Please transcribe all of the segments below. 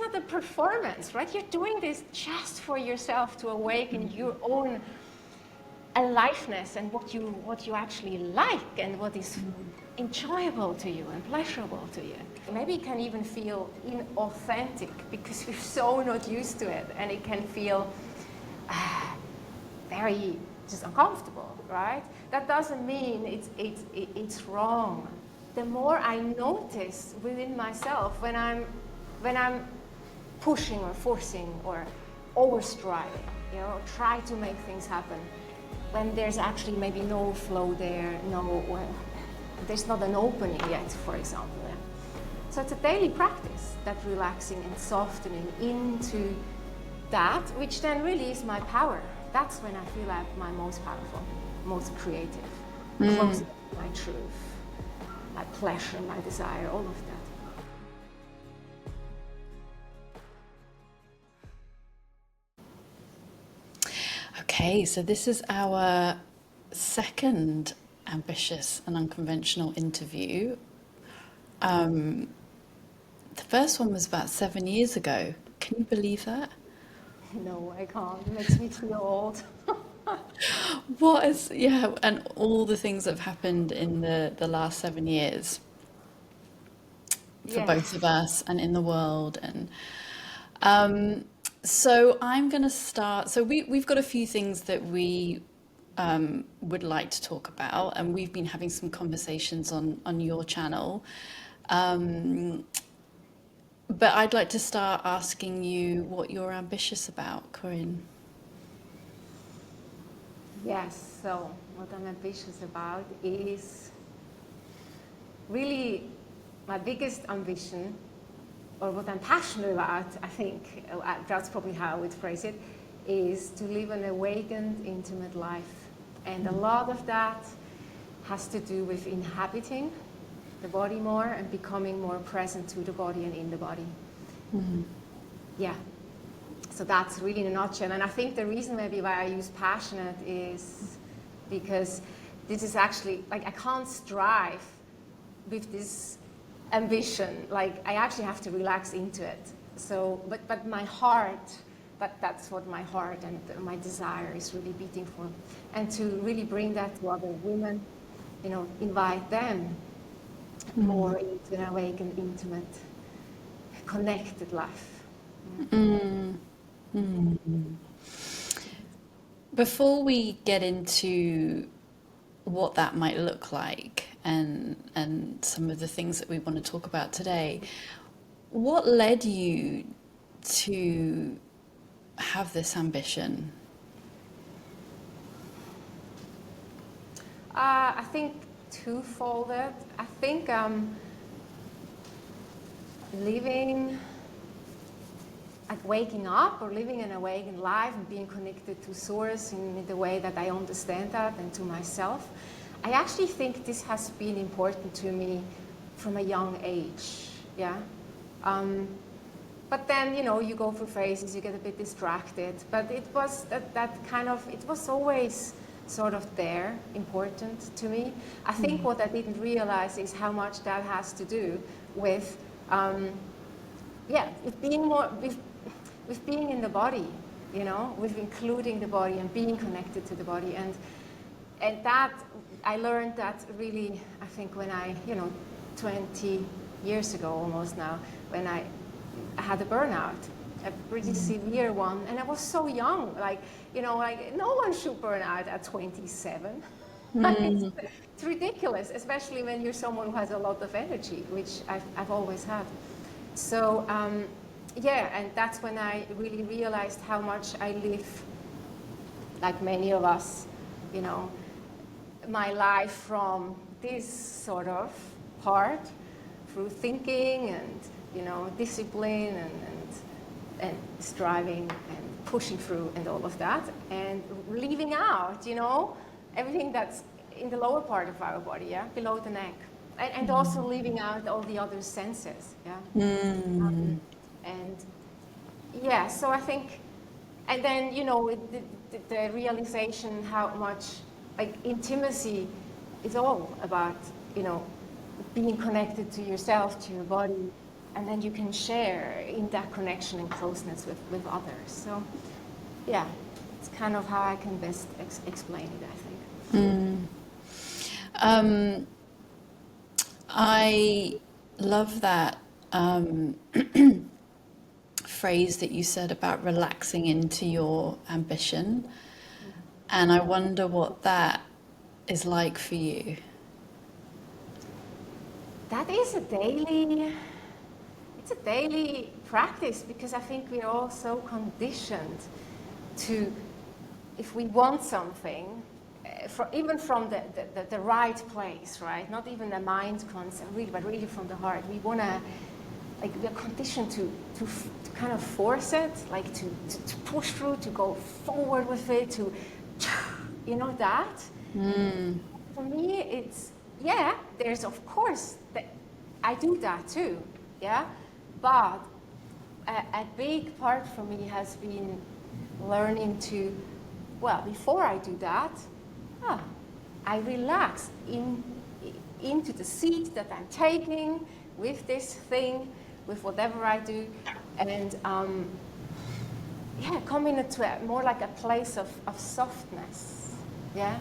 not a performance, right? You're doing this just for yourself to awaken your own aliveness and what you actually like and what is enjoyable to you and pleasurable to you. Maybe it can even feel inauthentic because we're so not used to it, and it can feel very just uncomfortable, right? That doesn't mean it's wrong. The more I notice within myself when I'm pushing or forcing or overstriving, try to make things happen, when there's actually maybe no flow there, there's not an opening yet, for example. Yeah. So it's a daily practice, that relaxing and softening into that, which then really is my power. That's when I feel like my most powerful, most creative, close to my truth, my pleasure, my desire, all of that. Okay, so this is our second ambitious and unconventional interview. The first one was about 7 years ago. Can you believe that? No, I can't. It makes me feel old. And all the things that have happened in the last 7 years for both of us and in the world. And so I'm going to start. So we've got a few things that we would like to talk about, and we've been having some conversations on your channel. But I'd like to start asking you what you're ambitious about, Corinne. Yes, so what I'm ambitious about is really my biggest ambition, or what I'm passionate about, I think, that's probably how I would phrase it, is to live an awakened, intimate life. And a lot of that has to do with inhabiting the body more and becoming more present to the body and in the body. Mm-hmm. Yeah. So that's really in a nutshell. And I think the reason maybe why I use passionate is because this is actually, like, I can't strive with this ambition. Like, I actually have to relax into it. So, but my heart, that's what my heart and my desire is really beating for. And to really bring that to other women, invite them more into an awakened, intimate, connected life. Mm. Mm. Before we get into what that might look like and some of the things that we want to talk about today, what led you to have this ambition? I think twofolded. I think living, like waking up or living an awakened life and being connected to Source in the way that I understand that and to myself, I actually think this has been important to me from a young age. Yeah. But then, you go through phases, you get a bit distracted. But it was it was always sort of there, important to me. I think what I didn't realize is how much that has to do with, with being more, with being in the body, with including the body and being connected to the body. And that, I learned that really, I think when I, 20 years ago almost now, when I had a burnout, a pretty severe one, and I was so young, like no one should burn out at 27. It's ridiculous, especially when you're someone who has a lot of energy, which I've always had. So, and that's when I really realized how much I live, like many of us, my life from this sort of part through thinking and, discipline and striving and pushing through and all of that, and leaving out, everything that's in the lower part of our body, yeah, below the neck, and also leaving out all the other senses, yeah. So I think, and then the realization how much like intimacy is all about, being connected to yourself, to your body, and then you can share in that connection and closeness with others. So yeah, it's kind of how I can best explain it, I think. I love that phrase that you said about relaxing into your ambition. And I wonder what that is like for you. That is it's a daily practice, because I think we're all so conditioned to, if we want something, even from the right place, right? Not even the mind concept, really, but really from the heart. We want to, like, we're conditioned to kind of force it, like to push through, to go forward with it, to, you know, that. For me, it's, yeah, there's of course, I do that too, yeah? But a big part for me has been learning to, well, before I do that, I relax into the seat that I'm taking with this thing, with whatever I do, and come into more like a place of softness, yeah,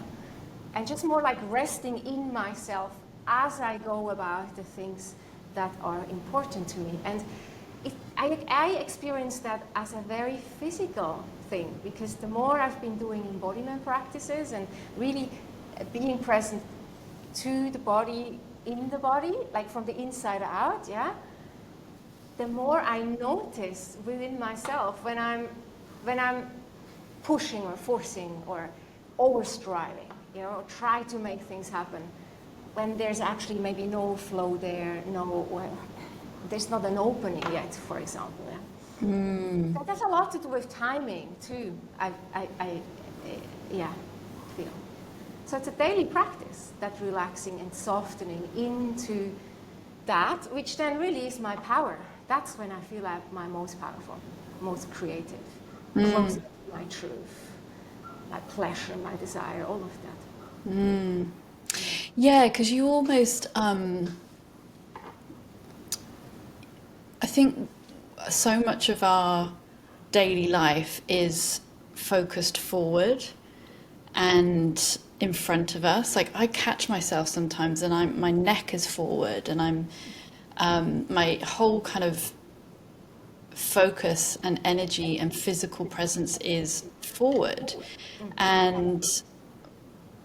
and just more like resting in myself as I go about the things that are important to me. And I experience that as a very physical thing, because the more I've been doing embodiment practices and really being present to the body, in the body, like from the inside out, yeah, the more I notice within myself when I'm pushing or forcing or overstriving, you know, try to make things happen, when there's actually maybe no flow there, there's not an opening yet, for example. Yeah? That has a lot to do with timing too. I feel. So it's a daily practice, that relaxing and softening into that, which then really is my power. That's when I feel like my most powerful, most creative, closer to my truth, my pleasure, my desire, all of that. Yeah, because you almost, I think so much of our daily life is focused forward and in front of us. Like, I catch myself sometimes and my neck is forward, and my whole kind of focus and energy and physical presence is forward. And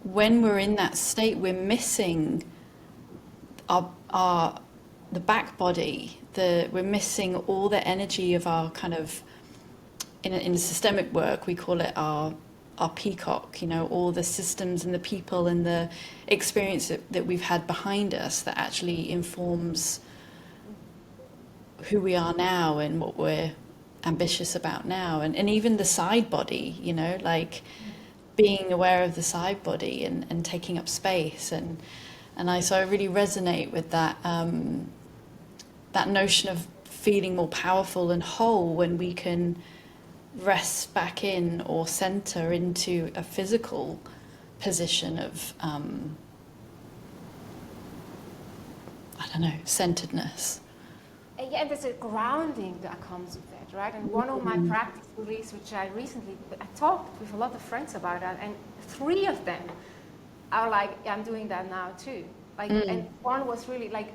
when we're in that state, we're missing the back body. We're missing all the energy of our kind of, in systemic work, we call it our peacock, you know, all the systems and the people and the experience that we've had behind us that actually informs who we are now and what we're ambitious about now. And even the side body, you know, like being aware of the side body and taking up space. So I really resonate with that, that notion of feeling more powerful and whole when we can rest back in or center into a physical position of, I don't know, centeredness. Yeah, and there's a grounding that comes with it, right? And one of my practice releases, which I talked with a lot of friends about that, and 3 of them are like, I'm doing that now too. Like, and one was really like,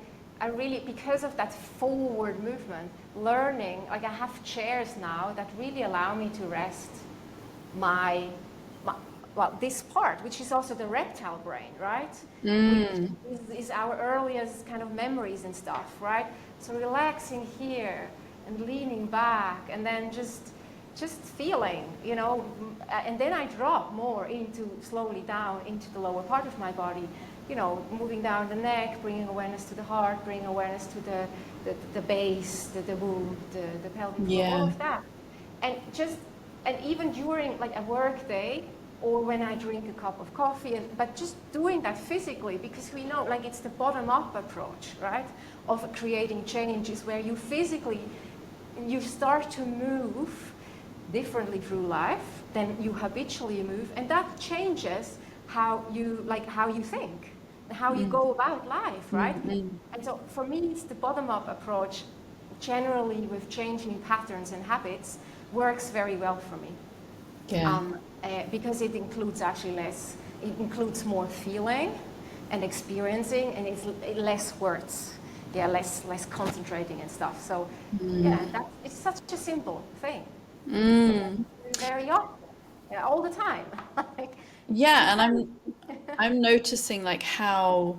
because of that forward movement, learning, like I have chairs now that really allow me to rest this part, which is also the reptile brain, right? Which is our earliest kind of memories and stuff, right? So relaxing here and leaning back, and then just feeling, you know, and then I drop more slowly down into the lower part of my body, you know, moving down the neck, bringing awareness to the heart, bringing awareness to the base, the womb, the pelvic floor, all of that. And even during like a work day, or when I drink a cup of coffee, but just doing that physically, because we know, like, it's the bottom-up approach, right, of creating change, is where you physically, you start to move differently through life than you habitually move, and that changes how you think and how you go about life, right? And so for me, it's the bottom-up approach generally with changing patterns and habits works very well for me. Yeah. Because it includes actually less, it includes more feeling and experiencing, and it's less words, yeah, less concentrating and stuff. So yeah, it's such a simple thing. Very often, yeah, all the time. Like, Yeah, and I'm noticing like how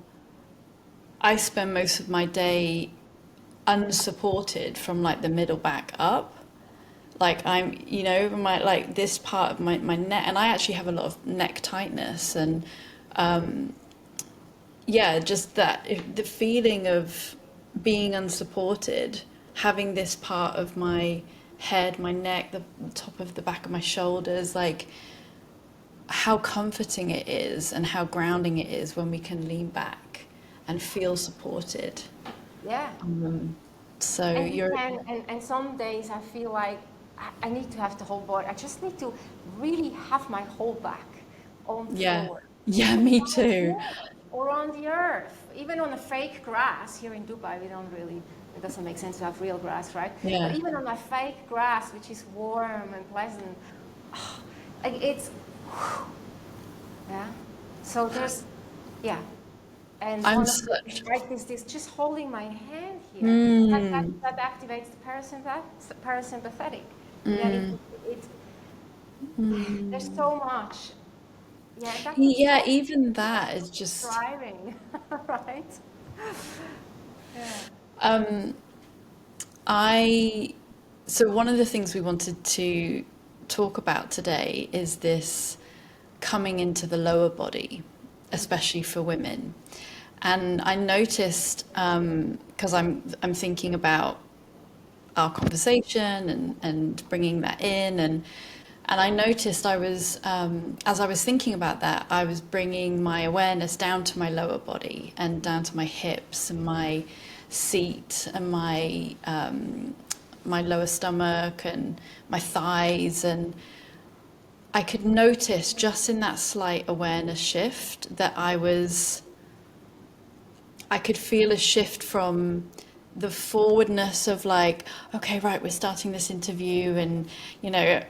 I spend most of my day unsupported from like the middle back up. Like I'm, my like this part of my neck, and I actually have a lot of neck tightness, and yeah, just that the feeling of being unsupported, having this part of my head, my neck, the top of the back of my shoulders, like how comforting it is and how grounding it is when we can lean back and feel supported. yeah. So And you you're, can, and some days I feel like I need to have the whole body. I just need to really have my whole back on the yeah, floor. yeah, me too. Or on the earth, even on a fake grass. Here in Dubai, we don't really, it doesn't make sense to have real grass, right? But Yeah. even on a fake grass, which is warm and pleasant, like it's, yeah. So there's, yeah. And I'm one of the such, things, right, this just holding my hand here, that activates the parasympathetic. Yeah, it, there's so much. Yeah, that's yeah, so even that is just, driving, right? Yeah. um, I, so one of the things we wanted to talk about today is this coming into the lower body, especially for women. And I noticed, because I'm thinking about our conversation and bringing that in, and I noticed I was, as I was thinking about that, I was bringing my awareness down to my lower body and down to my hips and my seat and my lower stomach and my thighs, and I could notice just in that slight awareness shift that I could feel a shift from the forwardness of like, okay, right, we're starting this interview, and you know,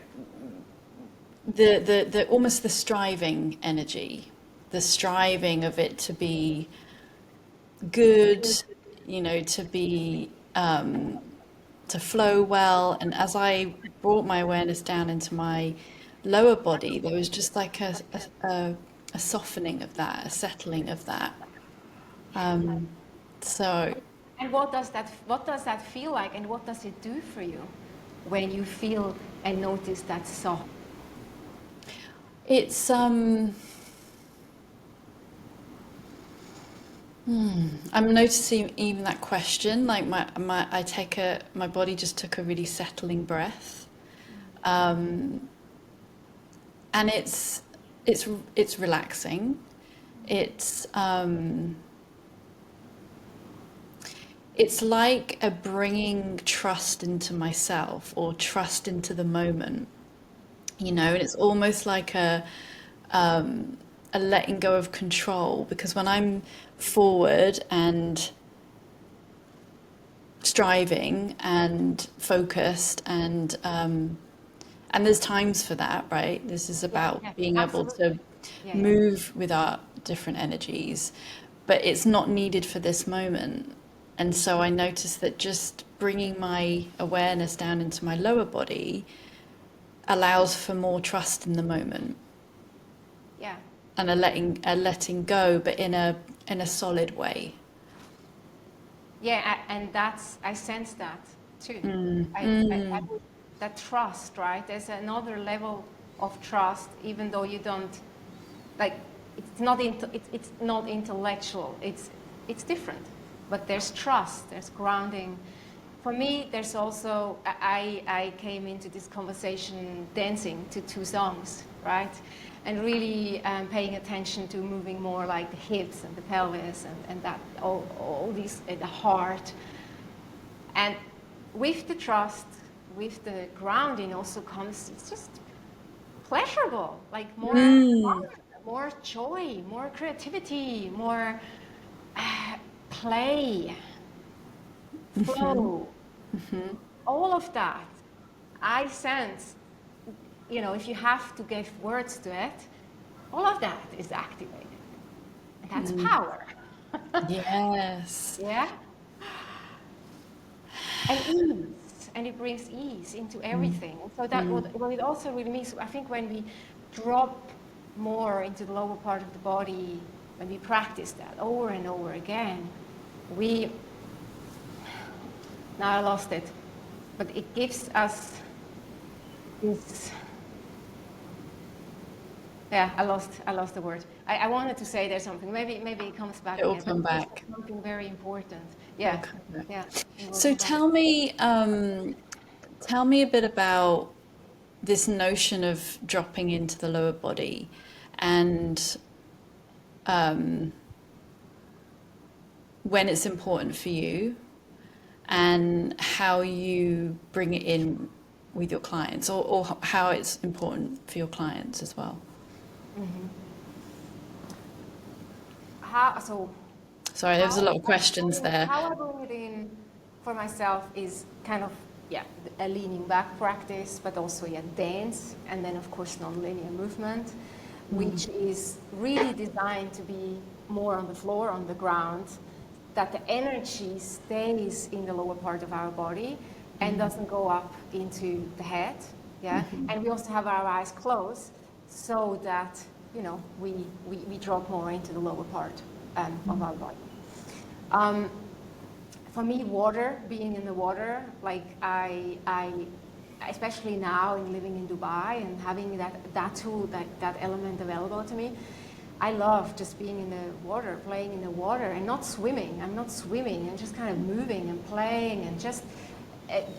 the almost the striving energy, the striving of it to be good, to be to flow well. And as I brought my awareness down into my lower body, there was just like a softening of that, a settling of that. So And what does that feel like, and what does it do for you when you feel and notice that soft? it's I'm noticing even that question, like my body just took a really settling breath. And it's relaxing. It's it's like a bringing trust into myself or trust into the moment, and it's almost like a letting go of control, because when I'm forward and striving and focused and there's times for that, right? This is Yeah, about yeah, being able absolutely. to Yeah, yeah. move with our different energies, but it's not needed for this moment. And so I noticed that just bringing my awareness down into my lower body allows for more trust in the moment Yeah. and a letting go, but in a solid way. Yeah, and I sense that too. I would, that trust, right? There's another level of trust, even though you don't, like, it's not intellectual. It's different, but there's trust. There's grounding. For me, there's also I came into this conversation dancing to two songs, right? And really paying attention to moving more like the hips and the pelvis and that all these the heart. And with the trust, with the grounding also comes, it's just pleasurable, like more fun, more joy, more creativity, more play, flow. All of that, I sense, if you have to give words to it, all of that is activated. And that's power. Yes. Yeah? And ease. And it brings ease into everything. So that what it also really means, I think when we drop more into the lower part of the body, when we practice that over and over again, now I lost it, but it gives us this, I lost the word. I wanted to say there's something, maybe it comes back It will again, but come it's back. something very important. It will come back. Yeah, it will So come back. tell me a bit about this notion of dropping into the lower body and when it's important for you and how you bring it in with your clients or how it's important for your clients as well. Sorry, there was a lot of questions there. How I bring it in for myself is kind of, a leaning back practice, but also, dance, and then, of course, non-linear movement, which is really designed to be more on the floor, on the ground, that the energy stays in the lower part of our body and doesn't go up into the head, And we also have our eyes closed so that, we drop more into the lower part of our body. For me, water, being in the water, like I especially now in living in Dubai and having that tool, that element available to me, I love just being in the water, playing in the water and not swimming. I'm not swimming and just kind of moving and playing and just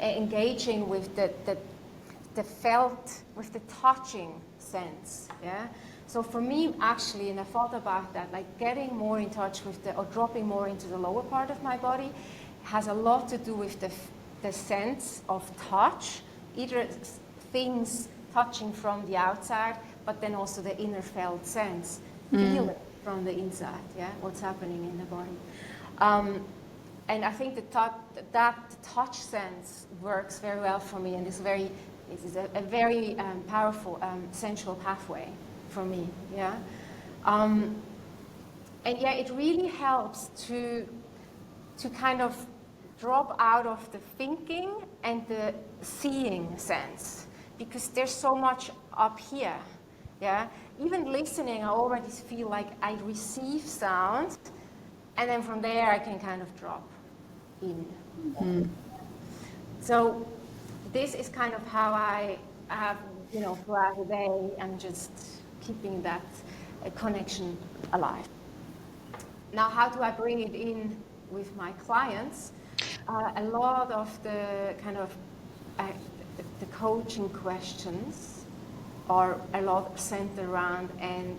engaging with the felt, with the touching sense, So for me, actually, and I thought about that, like getting more in touch with or dropping more into the lower part of my body has a lot to do with the sense of touch, either things touching from the outside, but then also the inner felt sense, feel it from the inside, what's happening in the body. And I think that touch sense works very well for me, and it is a very powerful sensual pathway for me, and it really helps to kind of drop out of the thinking and the seeing sense, because there's so much up here, Even listening, I already feel like I receive sound, and then from there I can kind of drop in. So this is kind of how I have, throughout the day, I'm just keeping that connection alive. Now, how do I bring it in with my clients? A lot of the kind of the coaching questions are a lot centered around, and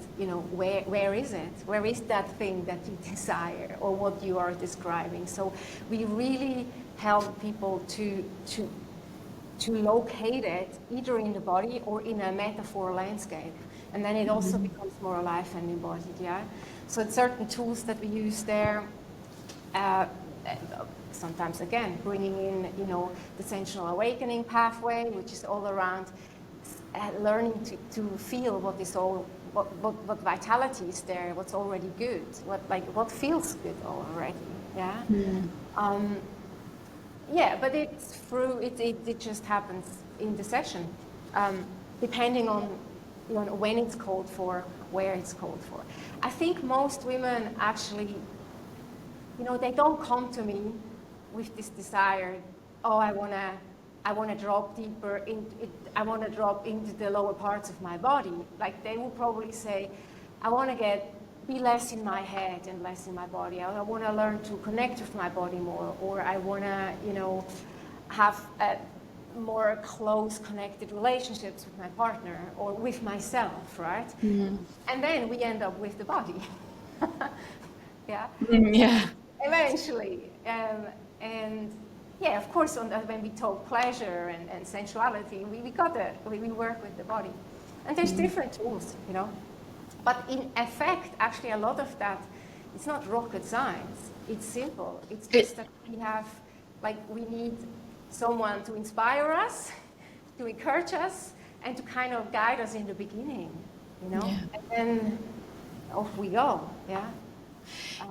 where is it? Where is that thing that you desire or what you are describing? So we really help people to locate it either in the body or in a metaphor landscape, and then it also becomes more alive and embodied. So it's certain tools that we use there. Sometimes again bringing in the sensual awakening pathway, which is all around learning to feel what vitality is there, what's already good, what feels good already. But it's through it just happens in the session, depending on when it's called for, where it's called for. I think most women actually, they don't come to me with this desire, I want to drop deeper I want to drop into the lower parts of my body. Like they will probably say, I want to be less in my head and less in my body. I want to learn to connect with my body more, or I want to, have more close connected relationships with my partner or with myself, right? And then we end up with the body. Eventually. Of course, when we talk pleasure and sensuality, we work with the body. And there's different tools, But in effect, actually, a lot of that, it's not rocket science. It's simple. It's just that we need someone to inspire us, to encourage us, and to kind of guide us in the beginning, you know? Yeah. And then off we go, yeah?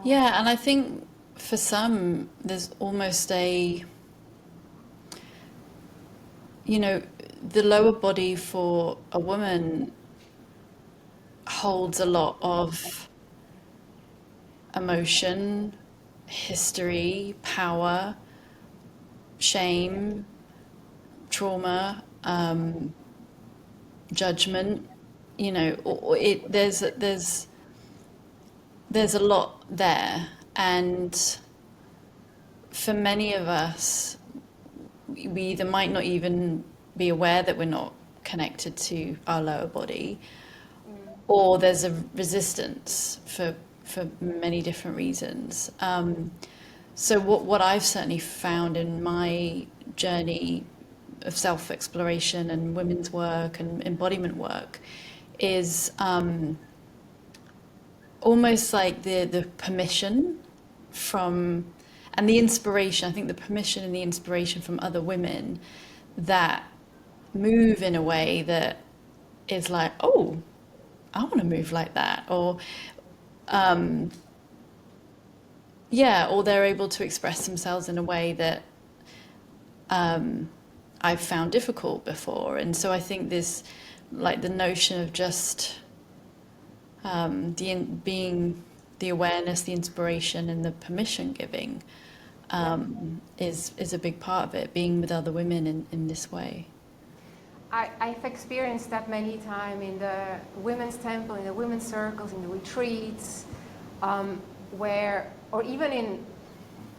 Yeah, and I think for some, there's almost a, you know, the lower body for a woman holds a lot of emotion, history, power, shame, trauma, judgment. You know, there's a lot there, and for many of us, we either might not even be aware that we're not connected to our lower body, or there's a resistance for many different reasons. So what I've certainly found in my journey of self-exploration and women's work and embodiment work is almost like the permission from, and the inspiration, I think the permission and the inspiration from other women that move in a way that is like, oh, I want to move like that, or yeah, or they're able to express themselves in a way that I've found difficult before. And so I think this, like the notion of just being the awareness, the inspiration, and the permission giving is a big part of it. Being with other women in this way. I've experienced that many times in the women's temple, in the women's circles, in the retreats, where, or even in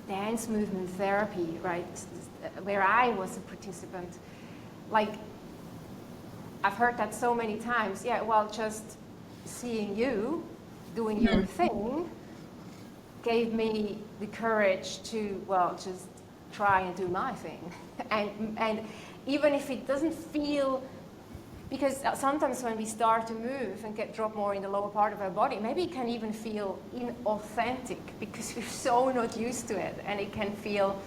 dance movement therapy, right, where I was a participant. Like, I've heard that so many times. Yeah, well, just seeing you doing your thing gave me the courage to, well, just try and do my thing. And even if it doesn't feel, because sometimes when we start to move and get dropped more in the lower part of our body, maybe it can even feel inauthentic because we're so not used to it, and it can feel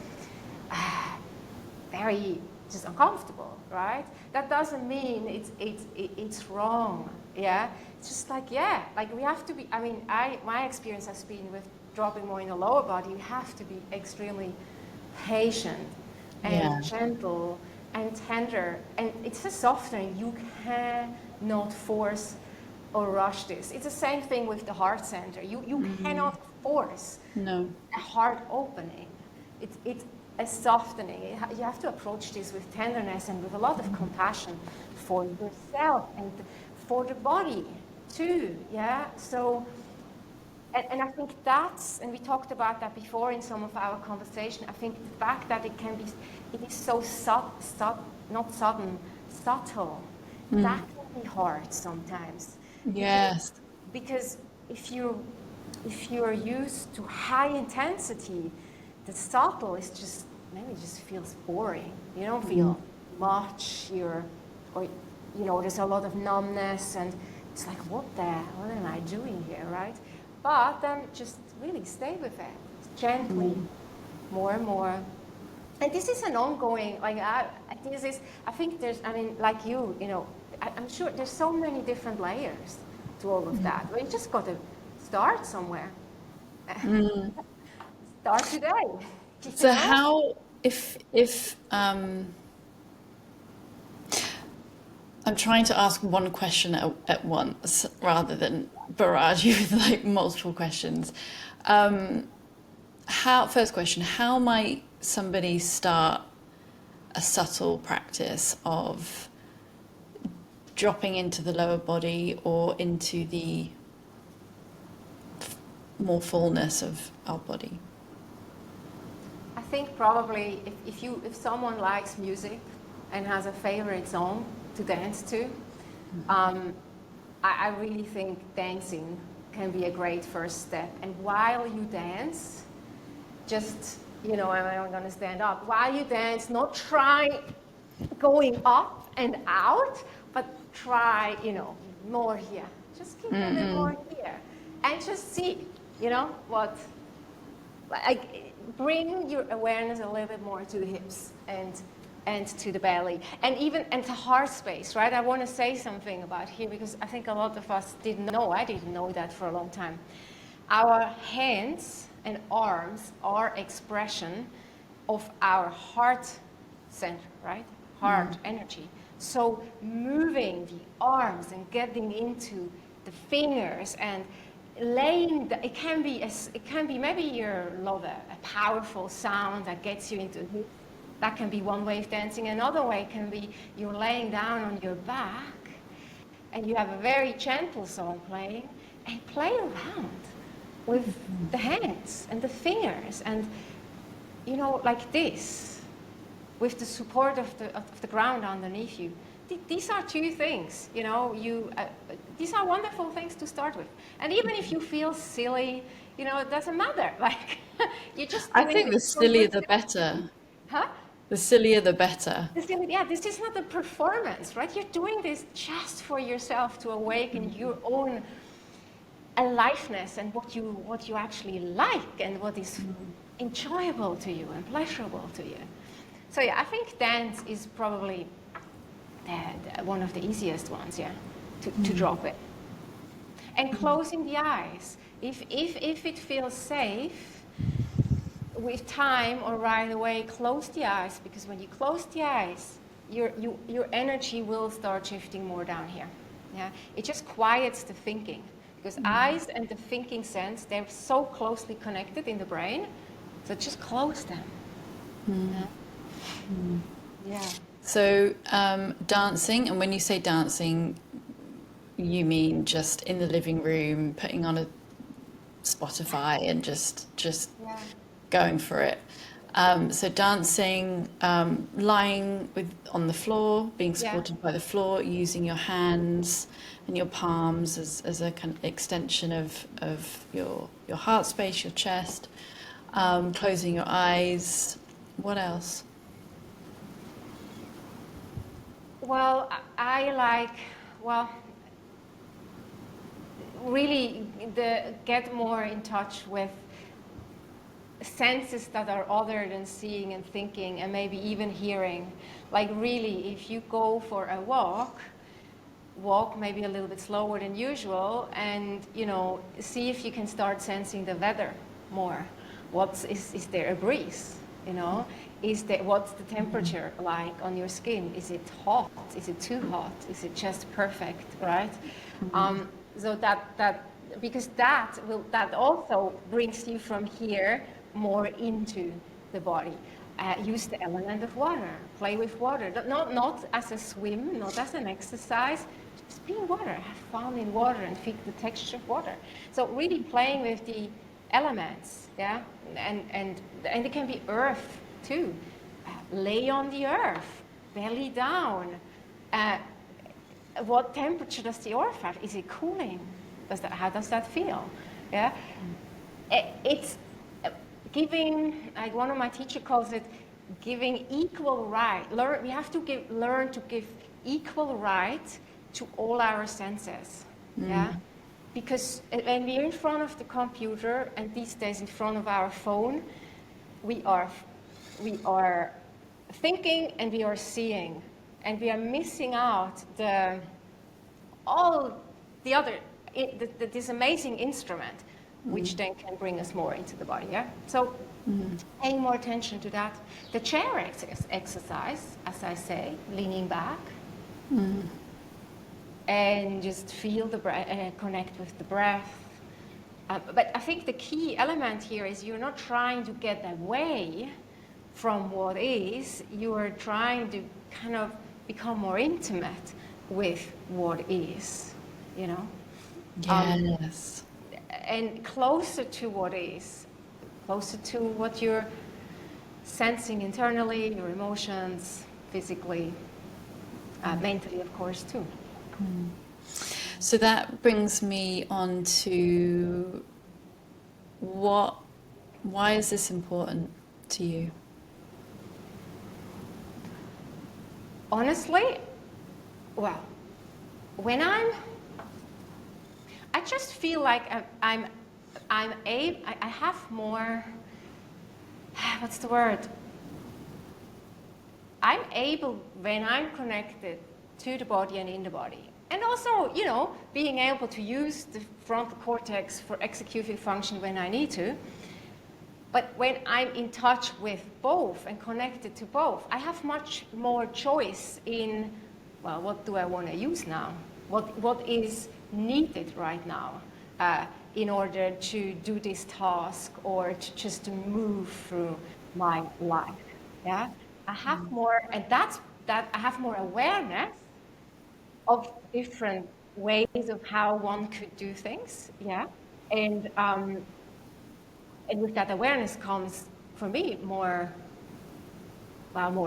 very just uncomfortable, right? That doesn't mean it's wrong, yeah? It's just like, yeah, like we have to be, I mean, my experience has been with dropping more in the lower body, you have to be extremely patient and gentle and tender, and it's a softening. You cannot force or rush this. It's the same thing with the heart center. You cannot force a heart opening. It's a softening. You have to approach this with tenderness and with a lot of compassion for yourself and for the body too, yeah? So, and I think that's, and we talked about that before in some of our conversation, I think the fact that it is so not sudden, subtle, that can be hard sometimes. Yes. Because if you're used to high intensity, the subtle is just, maybe it just feels boring. You don't feel much, there's a lot of numbness, and it's like, what am I doing here, right? But then just really stay with it, gently, more and more. And this is an ongoing, like, I think there's, I mean, like I'm sure there's so many different layers to all of that. Well, you just got to start somewhere. Start today. So how, if I'm trying to ask one question at once rather than barrage you with like multiple questions. First question, how might somebody start a subtle practice of dropping into the lower body or into the more fullness of our body? I think probably if someone likes music and has a favorite song to dance to, I really think dancing can be a great first step. And while you dance, just, I'm going to stand up. While you dance, not try going up and out, but try, more here. Just keep a bit more here. And just see, what, like, bring your awareness a little bit more to the hips and to the belly, and to heart space, right? I want to say something about here because I think a lot of us didn't know. I didn't know that for a long time. Our hands and arms are expression of our heart center, right? Heart energy. So moving the arms and getting into the fingers and laying it can be maybe you love a powerful sound that gets you into the, that can be one way of dancing. Another way can be you're laying down on your back and you have a very gentle song playing and play around with the hands and the fingers and like this with the support of the ground underneath you. These are two things, these are wonderful things to start with. And even if you feel silly, it doesn't matter. Like, you just I think the sillier the better. Huh? The sillier the better. Yeah, this is not a performance, right? You're doing this just for yourself to awaken your own aliveness and what you actually like and what is enjoyable to you and pleasurable to you. So yeah, I think dance is probably one of the easiest ones, to drop it. And closing the eyes. If it feels safe, with time or right away, close the eyes, because when you close the eyes, your energy will start shifting more down here. Yeah, it just quiets the thinking, because eyes and the thinking sense, they're so closely connected in the brain. So just close them. Yeah. So dancing, and when you say dancing, you mean just in the living room, putting on a Spotify and just going for it. So dancing, lying on the floor, being supported by the floor, using your hands and your palms as a kind of extension of your heart space, your chest, closing your eyes. What else? Well, really get more in touch with senses that are other than seeing and thinking and maybe even hearing. Like really, if you go for a walk maybe a little bit slower than usual and, see if you can start sensing the weather more. Is there a breeze? What's the temperature like on your skin? Is it hot? Is it too hot? Is it just perfect, right? So because that also brings you from here more into the body. Use the element of water. Play with water. Not as a swim, not as an exercise. Just be in water. Have fun in water and feel the texture of water. So really playing with the elements, yeah, and it can be earth too. Lay on the earth, belly down. What temperature does the earth have? Is it cooling? How does that feel? Yeah, it's giving. Like one of my teachers calls it, giving equal right. We have to learn to give equal right to all our senses. Yeah. Because when we're in front of the computer, and these days in front of our phone, we are thinking and we are seeing, and we are missing out this amazing instrument, which then can bring us more into the body. Yeah. So paying more attention to that. The chair exercise, as I say, leaning back. And just feel the breath, connect with the breath. But I think the key element here is you're not trying to get away from what is, you are trying to kind of become more intimate with what is, Yes. And closer to what is, closer to what you're sensing internally, your emotions, physically, mentally, of course, too. So that brings me on to why is this important to you? Honestly, well, when I just feel like I have more what's the word? I'm able, when I'm connected to the body and in the body, and also, being able to use the frontal cortex for executive function when I need to. But when I'm in touch with both and connected to both, I have much more choice in, well, what do I want to use now? What is needed right now in order to do this task or just to move through my life? Yeah, I have more, and that I have more awareness of different ways of how one could do things. Yeah, and with that awareness comes, for me, more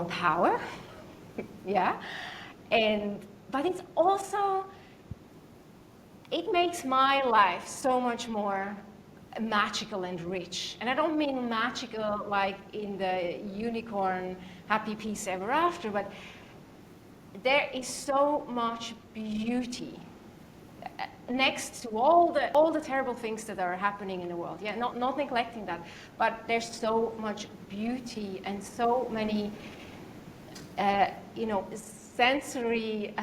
power. Yeah, but it's also, it makes my life so much more magical and rich. And I don't mean magical like in the unicorn happy peace ever after, but there is so much beauty next to all the terrible things that are happening in the world. Yeah, not neglecting that, but there's so much beauty and so many sensory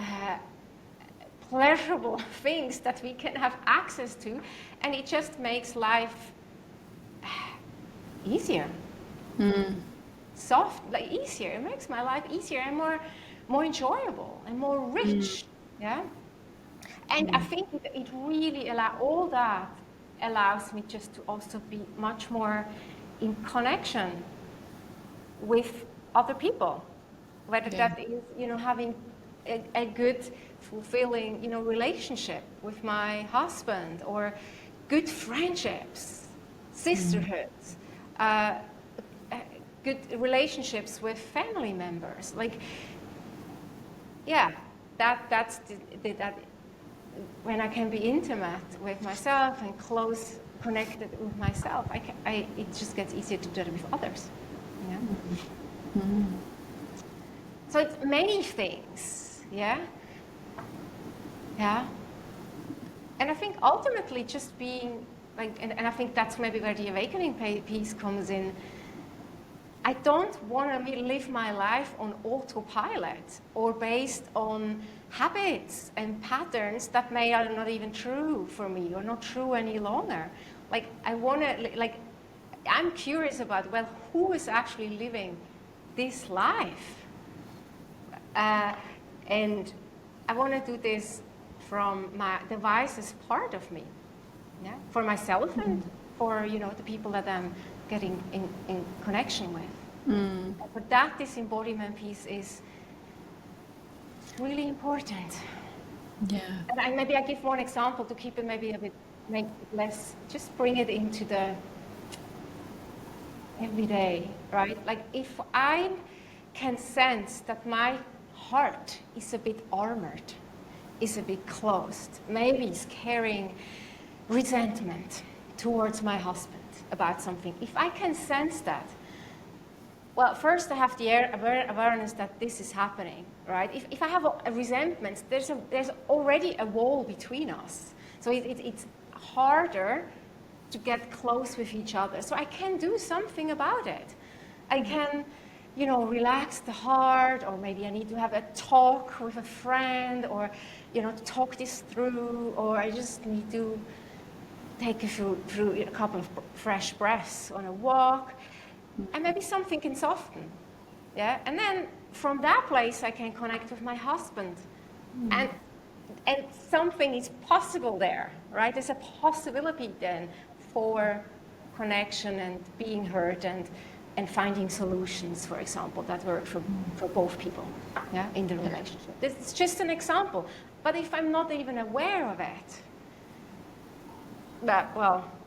pleasurable things that we can have access to, and it just makes life easier. Soft, like easier. It makes my life easier and more enjoyable and more rich. Yeah. And I think it really allows me just to also be much more in connection with other people, whether that is, having a good, fulfilling, relationship with my husband, or good friendships, sisterhoods, good relationships with family members. Like, yeah, that's that when I can be intimate with myself and close connected with myself, it just gets easier to do it with others. Yeah. Mm-hmm. So it's many things, yeah? Yeah. And I think ultimately just being, like, and I think that's maybe where the awakening piece comes in. I don't want to live my life on autopilot or based on habits and patterns that are not even true for me or not true any longer. Like, I want to, like, I'm curious about, well, who is actually living this life? And I want to do this from the wisest part of me, yeah, for myself and for the people that I'm getting in connection with. But that this embodiment piece is really important. Yeah. And maybe I give one example to keep it maybe a bit, make it less, just bring it into the everyday, right? Like, if I can sense that my heart is a bit armored, is a bit closed, maybe is carrying resentment towards my husband about something. If I can sense that, well, first I have the awareness that this is happening, right? If I have a resentment, there's already a wall between us. So it's harder to get close with each other. So I can do something about it. I can, relax the heart, or maybe I need to have a talk with a friend, or, to talk this through, or I just need to take through a couple of fresh breaths on a walk, and maybe something can soften. Yeah, and then from that place I can connect with my husband, and something is possible there, right? There's a possibility then for connection and being heard and finding solutions, for example, that work for both people, yeah, in the relationship. This is just an example. But if I'm not even aware of it,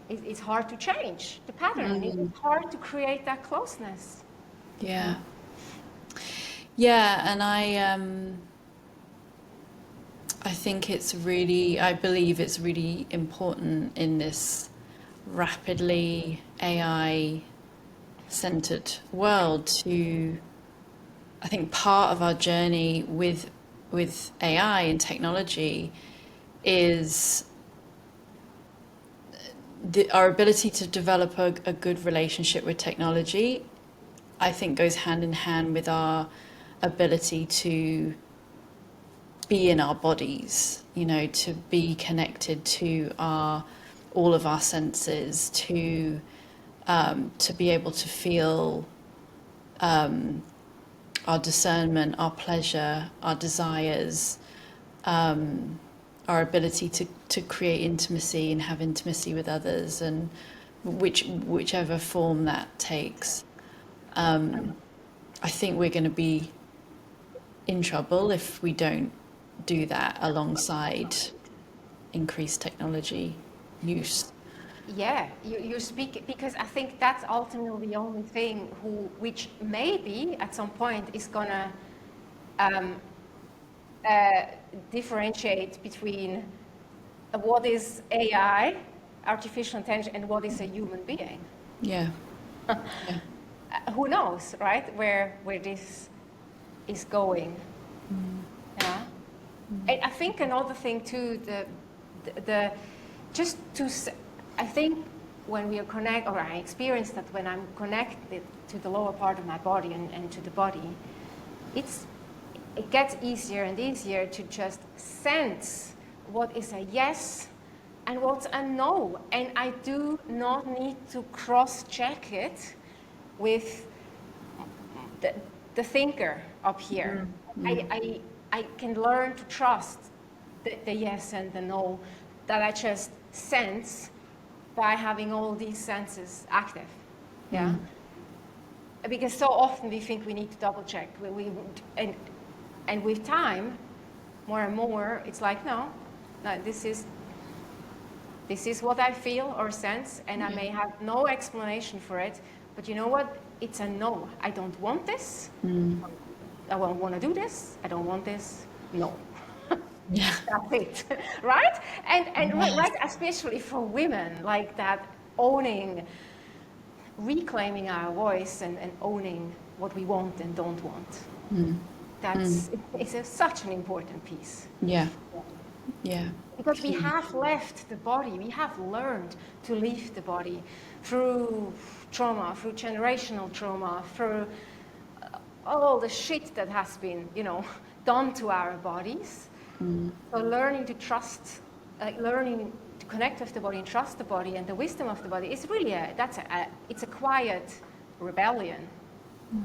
it's hard to change the pattern. It's hard to create that closeness. Yeah. Yeah, and I believe it's really important in this rapidly AI-centered world I think part of our journey with AI and technology is our ability to develop a good relationship with technology I think goes hand in hand with our ability to be in our bodies, you know, to be connected to all of our senses, to be able to feel our discernment, our pleasure, our desires, our ability to create intimacy and have intimacy with others, and whichever form that takes. I think we're going to be in trouble if we don't do that alongside increased technology use. Yeah, you speak, because I think that's ultimately the only thing which maybe at some point is gonna differentiate between what is AI, artificial intelligence, and what is a human being. Yeah. Yeah. Who knows, right? Where this is going. Yeah. And I think another thing too, I think when we are connected, or I experience that when I'm connected to the lower part of my body and to the body, it gets easier and easier to just sense what is a yes and what's a no. And I do not need to cross-check it with the thinker up here. I can learn to trust the yes and the no that I just sense by having all these senses active. Yeah. Because so often we think we need to double check. And with time, more and more, it's like, no, this is what I feel or sense, and I may have no explanation for it, but you know what? It's a no. I don't want this. I don't want to do this. I don't want this. No. Yeah. That's it, right? And right, especially for women, like that, reclaiming our voice and owning what we want and don't want. It's such an important piece. Yeah. Yeah. Because we have left the body, we have learned to leave the body through trauma, through generational trauma, through all the shit that has been, done to our bodies. So learning to trust, learning to connect with the body and trust the body and the wisdom of the body is really it's a quiet rebellion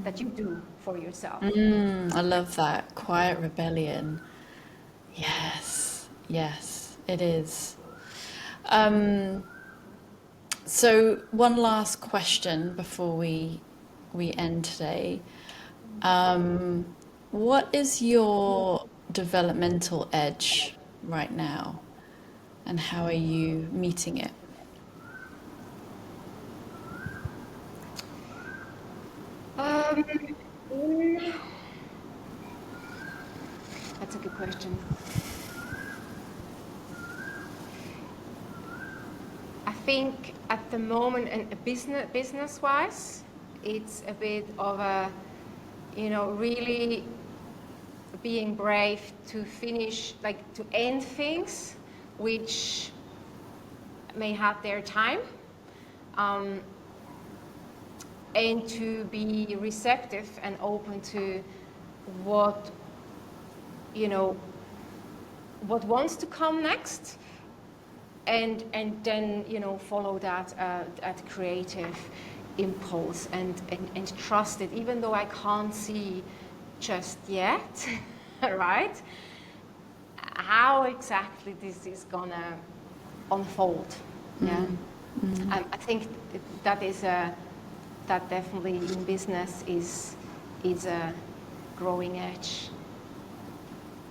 that you do for yourself. I love that. Quiet rebellion. Yes. Yes, it is. So one last question before we end today. What is your developmental edge right now, and how are you meeting it? That's a good question. I think at the moment, and business-wise, it's a bit of a, really being brave to finish, like to end things which may have their time, and to be receptive and open to what what wants to come next, and then follow that creative impulse and trust it, even though I can't see just yet, right? How exactly this is gonna unfold. Yeah. I think that is that definitely in business is a growing edge.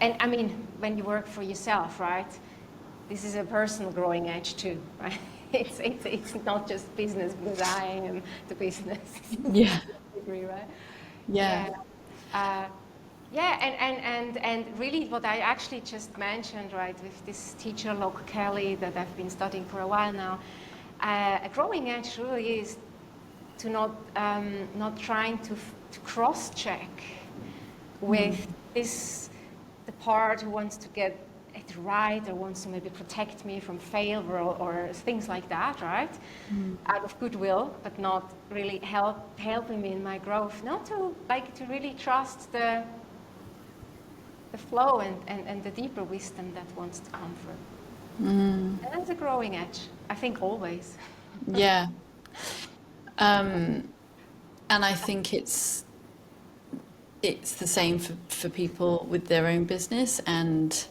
And I mean, when you work for yourself, right? This is a personal growing edge too, right? It's not just business because I am the business. Yeah. Degree, right? Yeah. And really what I actually just mentioned, right, with this teacher, Locke Kelly, that I've been studying for a while now, a growing edge really is to not trying to cross-check with the part who wants to get it right, or wants to maybe protect me from failure, or things like that, right? Out of goodwill, but not really helping me in my growth. Not to really trust the flow and the deeper wisdom that wants to come through. And that's a growing edge, I think, always. Yeah. And I think it's the same for people with their own business and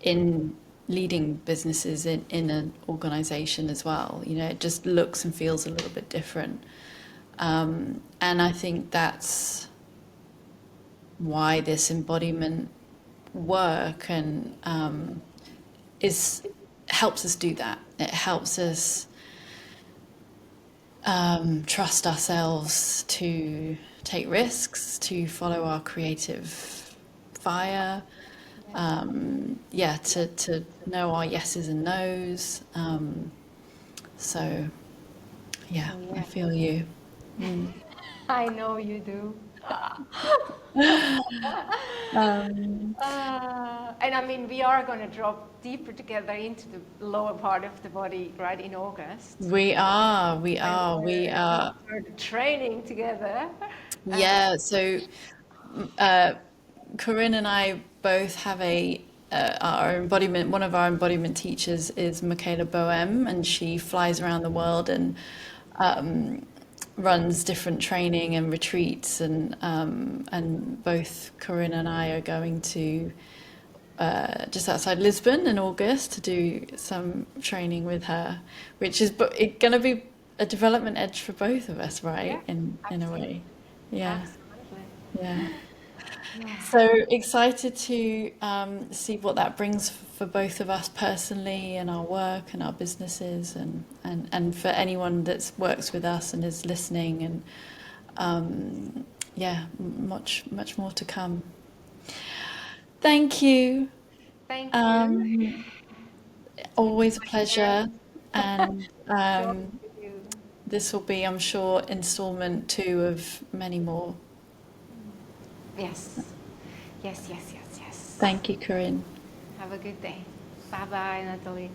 in leading businesses in an organization as well. You know, it just looks and feels a little bit different. And I think that's why this embodiment work and is helps us do that. It helps us trust ourselves to take risks, to follow our creative fire. To know our yeses and nos. So, yeah, I feel you. I know you do. And I mean, we are going to drop deeper together into the lower part of the body, right, in August. We are. We're training together. Yeah, so Corinne and I both have our embodiment. One of our embodiment teachers is Michaela Boehm, and she flies around the world and runs different training and retreats. And both Corinne and I are going to just outside Lisbon in August to do some training with her, which is going to be a development edge for both of us, right? Yeah, In a way, yeah, absolutely. yeah. Yeah. So excited to see what that brings for both of us personally and our work and our businesses, and for anyone that works with us and is listening, and much more to come. Thank you. Thank you. Always a Here. pleasure. And Joy with you. this will be, I'm sure, installment 2 of many more. Yes. Yes, yes, yes, yes. Thank you, Corinne. Have a good day. Bye bye, Natalie.